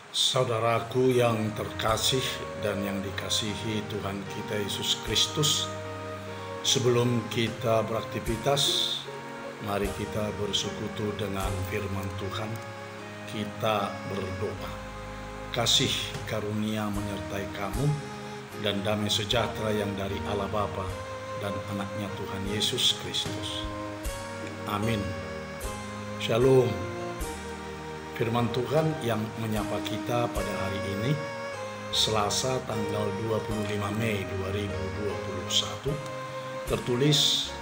Saudaraku yang terkasih dan yang dikasihi Tuhan kita Yesus Kristus, sebelum kita beraktivitas, mari kita bersekutu dengan firman Tuhan. Kita berdoa. Kasih karunia menyertai kamu dan damai sejahtera yang dari Allah Bapa dan anaknya Tuhan Yesus Kristus. Amin. Shalom. Firman Tuhan yang menyapa kita pada hari ini, Selasa tanggal 25 Mei 2021, tertulis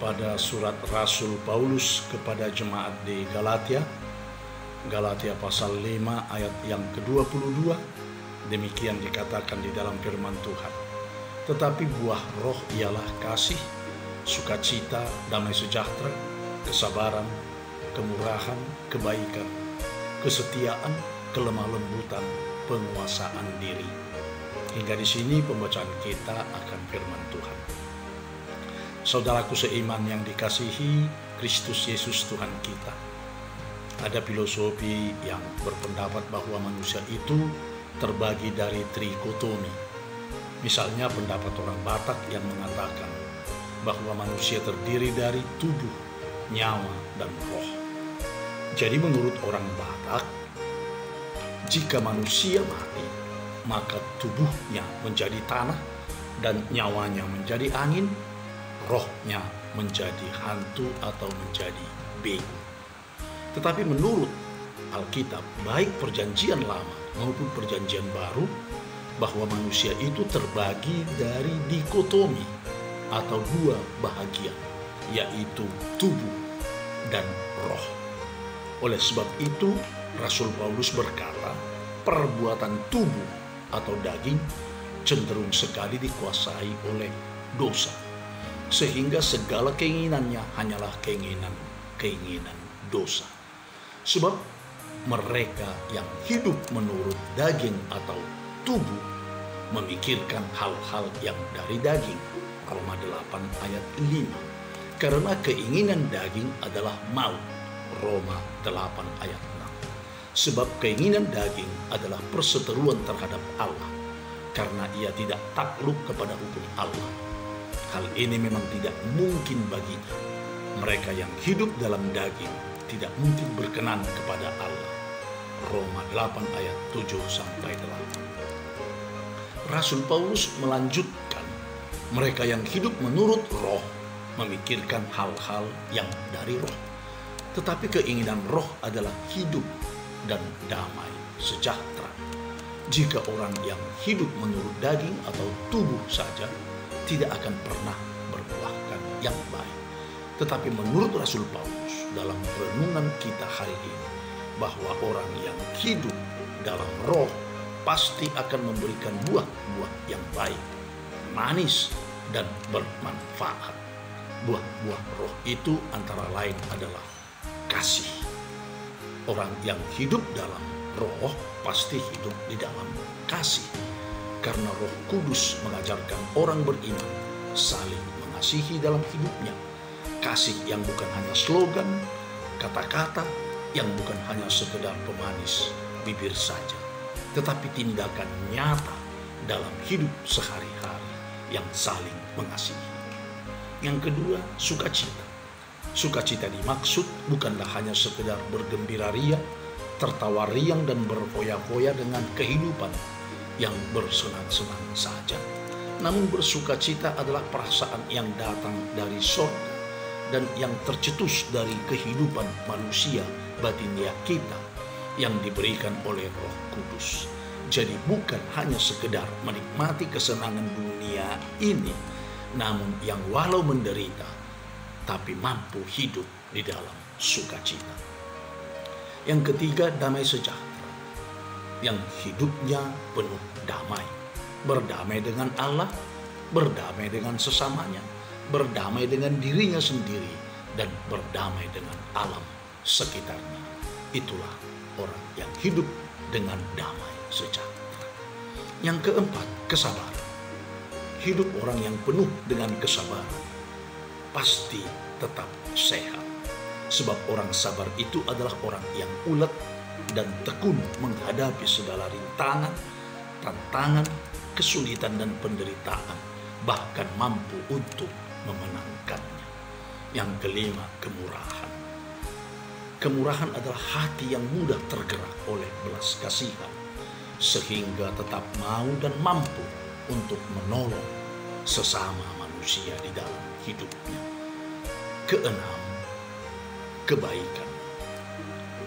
pada surat Rasul Paulus kepada jemaat di Galatia, Galatia pasal 5 ayat yang ke-22, demikian dikatakan di dalam firman Tuhan. Tetapi buah roh ialah kasih, sukacita, damai sejahtera, kesabaran, kemurahan, kebaikan, kesetiaan, kelemah lembutan, penguasaan diri. Hingga di sini pembacaan kita akan firman Tuhan. Saudaraku seiman yang dikasihi Kristus Yesus Tuhan kita, ada filosofi yang berpendapat bahwa manusia itu terbagi dari trikotomi. Misalnya pendapat orang Batak yang mengatakan bahwa manusia terdiri dari tubuh, nyawa, dan roh. Jadi menurut orang Batak, jika manusia mati, maka tubuhnya menjadi tanah dan nyawanya menjadi angin, rohnya menjadi hantu atau menjadi begu. Tetapi menurut Alkitab, baik perjanjian lama maupun perjanjian baru, bahwa manusia itu terbagi dari dikotomi atau dua bahagian, yaitu tubuh dan roh. Oleh sebab itu, Rasul Paulus berkata, perbuatan tubuh atau daging cenderung sekali dikuasai oleh dosa, sehingga segala keinginannya hanyalah keinginan dosa. Sebab mereka yang hidup menurut daging atau tubuh memikirkan hal-hal yang dari daging. Roma 8 ayat 5. Karena keinginan daging adalah maut. Roma 8 ayat 6. Sebab keinginan daging adalah perseteruan terhadap Allah, karena ia tidak takluk kepada hukum Allah. Hal ini memang tidak mungkin baginya. Mereka yang hidup dalam daging tidak mungkin berkenan kepada Allah. Roma 8 ayat 7-8. Rasul Paulus melanjutkan, mereka yang hidup menurut roh memikirkan hal-hal yang dari roh. Tetapi keinginan roh adalah hidup dan damai sejahtera. Jika orang yang hidup menurut daging atau tubuh saja, tidak akan pernah berbuahkan yang baik. Tetapi menurut Rasul Paulus dalam renungan kita hari ini, bahwa orang yang hidup dalam roh pasti akan memberikan buah-buah yang baik, manis, dan bermanfaat. Buah-buah roh itu antara lain adalah kasih. Orang yang hidup dalam roh pasti hidup di dalam kasih, karena Roh Kudus mengajarkan orang beriman saling mengasihi dalam hidupnya. Kasih yang bukan hanya slogan, kata-kata, yang bukan hanya sekedar pemanis bibir saja, tetapi tindakan nyata dalam hidup sehari-hari yang saling mengasihi. Yang kedua, sukacita. Sukacita dimaksud bukanlah hanya sekedar bergembira ria, tertawa riang dan berfoya-foya dengan kehidupan yang bersenang-senang saja. Namun bersukacita adalah perasaan yang datang dari surga dan yang tercetus dari kehidupan manusia batinia kita yang diberikan oleh Roh Kudus. Jadi bukan hanya sekedar menikmati kesenangan dunia ini, namun yang walau menderita tapi mampu hidup di dalam sukacita. Yang ketiga, damai sejahtera, yang hidupnya penuh damai, berdamai dengan Allah, berdamai dengan sesamanya, berdamai dengan dirinya sendiri, dan berdamai dengan alam sekitarnya. Itulah orang yang hidup dengan damai sejahtera. Yang keempat, kesabaran. Hidup orang yang penuh dengan kesabaran pasti tetap sehat. Sebab orang sabar itu adalah orang yang ulet, dan tekun menghadapi segala rintangan, tantangan, kesulitan dan penderitaan, bahkan mampu untuk memenangkannya. Yang kelima, kemurahan. Kemurahan adalah hati yang mudah tergerak oleh belas kasihan, sehingga tetap mau dan mampu untuk menolong sesama manusia di dalam hidupnya. Keenam, kebaikan.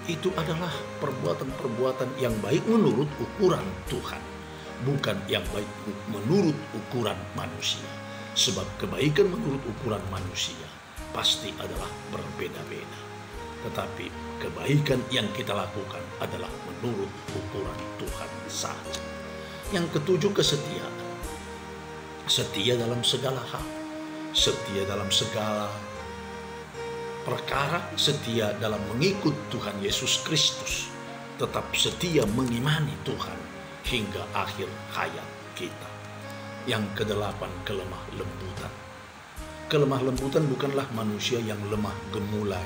Itu adalah perbuatan-perbuatan yang baik menurut ukuran Tuhan, bukan yang baik menurut ukuran manusia. Sebab kebaikan menurut ukuran manusia pasti adalah berbeda-beda. Tetapi kebaikan yang kita lakukan adalah menurut ukuran Tuhan saja. Yang ketujuh, kesetiaan. Setia dalam segala hal. Setia dalam segala perkara, setia dalam mengikut Tuhan Yesus Kristus. Tetap setia mengimani Tuhan hingga akhir hayat kita. Yang kedelapan, kelemah lembutan. Kelemah lembutan bukanlah manusia yang lemah gemulai,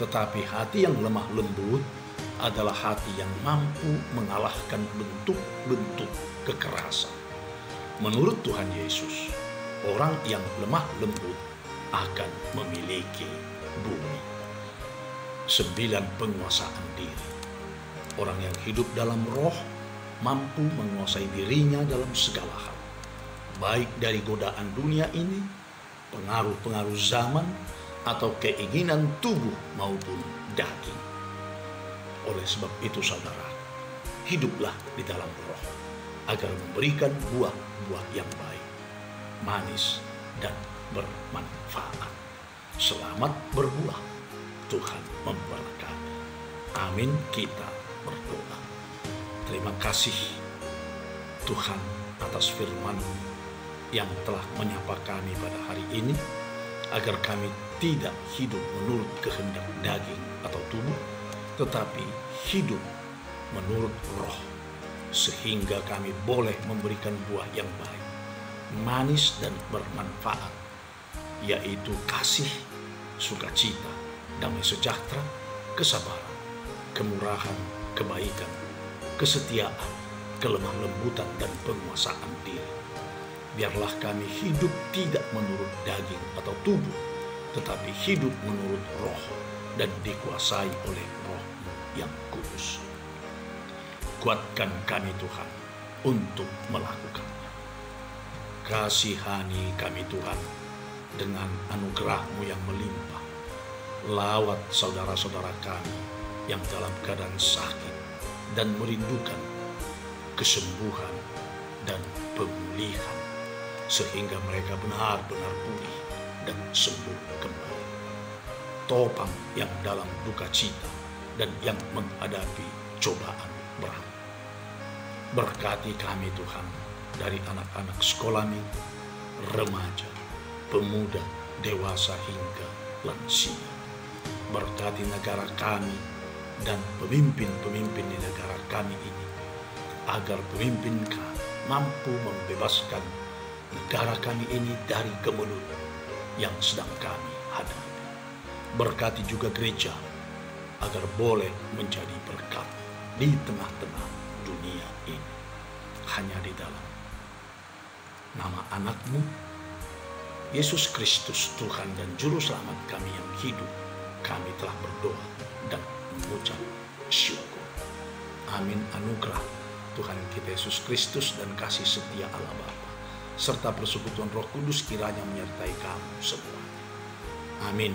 tetapi hati yang lemah lembut adalah hati yang mampu mengalahkan bentuk-bentuk kekerasan. Menurut Tuhan Yesus, orang yang lemah lembut akan memiliki bumi. 9, penguasaan diri. Orang yang hidup dalam roh mampu menguasai dirinya dalam segala hal, baik dari godaan dunia ini, pengaruh-pengaruh zaman, atau keinginan tubuh maupun daging. Oleh sebab itu saudara, hiduplah di dalam roh agar memberikan buah-buah yang baik, manis dan bermanfaat. Selamat berbuah, Tuhan memberkati. Amin. Kita berdoa. Terima kasih Tuhan atas firman-Mu yang telah menyapa kami pada hari ini, agar kami tidak hidup menurut kehendak daging atau tubuh, tetapi hidup menurut roh, sehingga kami boleh memberikan buah yang baik, manis dan bermanfaat, yaitu kasih, sukacita, damai sejahtera, kesabaran, kemurahan, kebaikan, kesetiaan, kelemah lembutan, dan penguasaan diri. Biarlah kami hidup tidak menurut daging atau tubuh, tetapi hidup menurut roh dan dikuasai oleh Roh-Mu yang kudus. Kuatkan kami Tuhan untuk melakukannya. Kasihani kami Tuhan dengan anugerah-Mu yang melimpah. Lawat saudara-saudara kami yang dalam keadaan sakit dan merindukan kesembuhan dan pemulihan, sehingga mereka benar-benar pulih dan sembuh kembali. Topang yang dalam duka cita dan yang menghadapi cobaan berat. Berkati kami Tuhan, dari anak-anak sekolah minggu, remaja, pemuda, dewasa hingga lansia. Berkati negara kami dan pemimpin-pemimpin di negara kami ini, agar pemimpin kami mampu membebaskan negara kami ini dari kemelut yang sedang kami hadapi. Berkati juga gereja agar boleh menjadi berkat di tengah-tengah dunia ini. Hanya di dalam nama anak-Mu, Yesus Kristus, Tuhan dan Juru Selamat kami yang hidup, kami telah berdoa dan mengucap syukur. Amin. Anugerah Tuhan kita Yesus Kristus dan kasih setia Allah Bapa serta persekutuan Roh Kudus kiranya menyertai kamu semua. Amin.